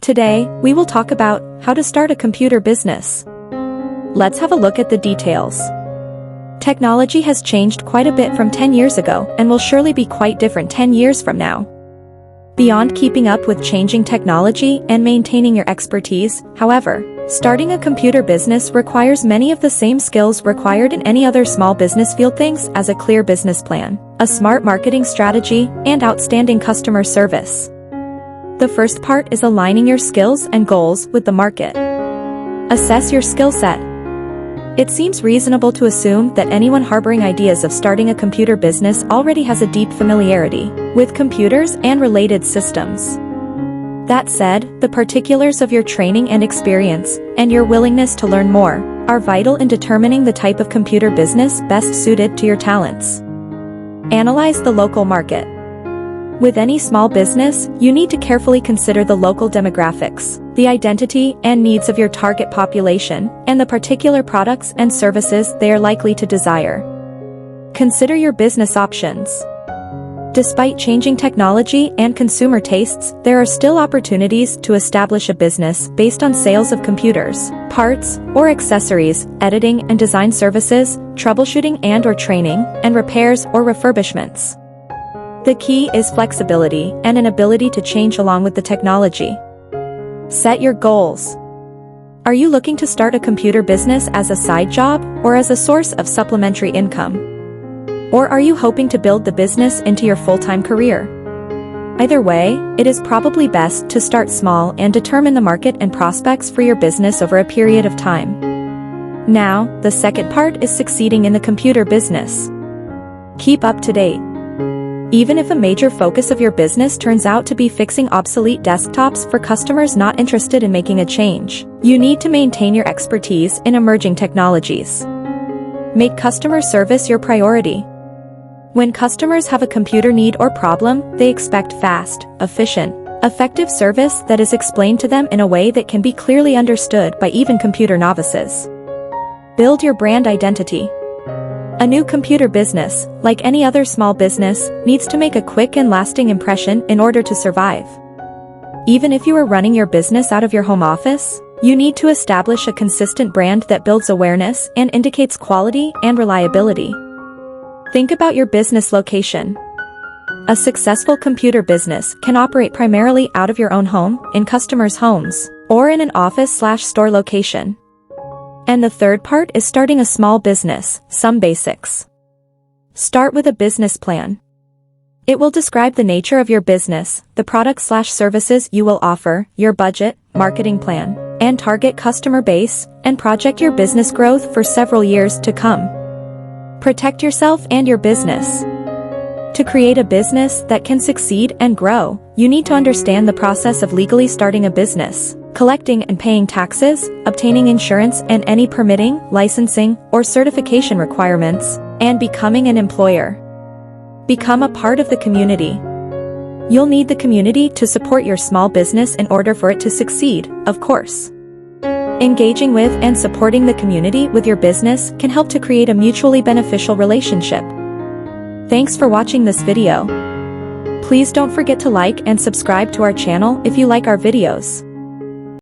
Today, we will talk about how to start a computer business. Let's have a look at the details. Technology has changed quite a bit from 10 years ago and will surely be quite different 10 years from now. Beyond keeping up with changing technology and maintaining your expertise, however, starting a computer business requires many of the same skills required in any other small business field, things as a clear business plan, a smart marketing strategy, and outstanding customer service. The first part is aligning your skills and goals with the market. Assess your skill set. It seems reasonable to assume that anyone harboring ideas of starting a computer business already has a deep familiarity with computers and related systems. That said, the particulars of your training and experience, and your willingness to learn more, are vital in determining the type of computer business best suited to your talents. Analyze the local market. With any small business, you need to carefully consider the local demographics, the identity and needs of your target population, and the particular products and services they are likely to desire. Consider your business options. Despite changing technology and consumer tastes, there are still opportunities to establish a business based on sales of computers, parts, or accessories, editing and design services, troubleshooting and/or training, and repairs or refurbishments. The key is flexibility and an ability to change along with the technology. Set your goals. Are you looking to start a computer business as a side job or as a source of supplementary income? Or are you hoping to build the business into your full-time career? Either way, it is probably best to start small and determine the market and prospects for your business over a period of time. Now, the second part is succeeding in the computer business. Keep up to date. Even if a major focus of your business turns out to be fixing obsolete desktops for customers not interested in making a change, you need to maintain your expertise in emerging technologies. Make customer service your priority. When customers have a computer need or problem, they expect fast, efficient, effective service that is explained to them in a way that can be clearly understood by even computer novices. Build your brand identity. A new computer business, like any other small business, needs to make a quick and lasting impression in order to survive. Even if you are running your business out of your home office, you need to establish a consistent brand that builds awareness and indicates quality and reliability. Think about your business location. A successful computer business can operate primarily out of your own home, in customers' homes, or in an office/store location. And the third part is starting a small business, some basics. Start with a business plan. It will describe the nature of your business, the products/services you will offer, your budget, marketing plan, and target customer base, and project your business growth for several years to come. Protect yourself and your business. To create a business that can succeed and grow, you need to understand the process of legally starting a business, collecting and paying taxes, obtaining insurance and any permitting, licensing, or certification requirements, and becoming an employer. Become a part of the community. You'll need the community to support your small business in order for it to succeed, of course. Engaging with and supporting the community with your business can help to create a mutually beneficial relationship. Thanks for watching this video. Please don't forget to like and subscribe to our channel if you like our videos.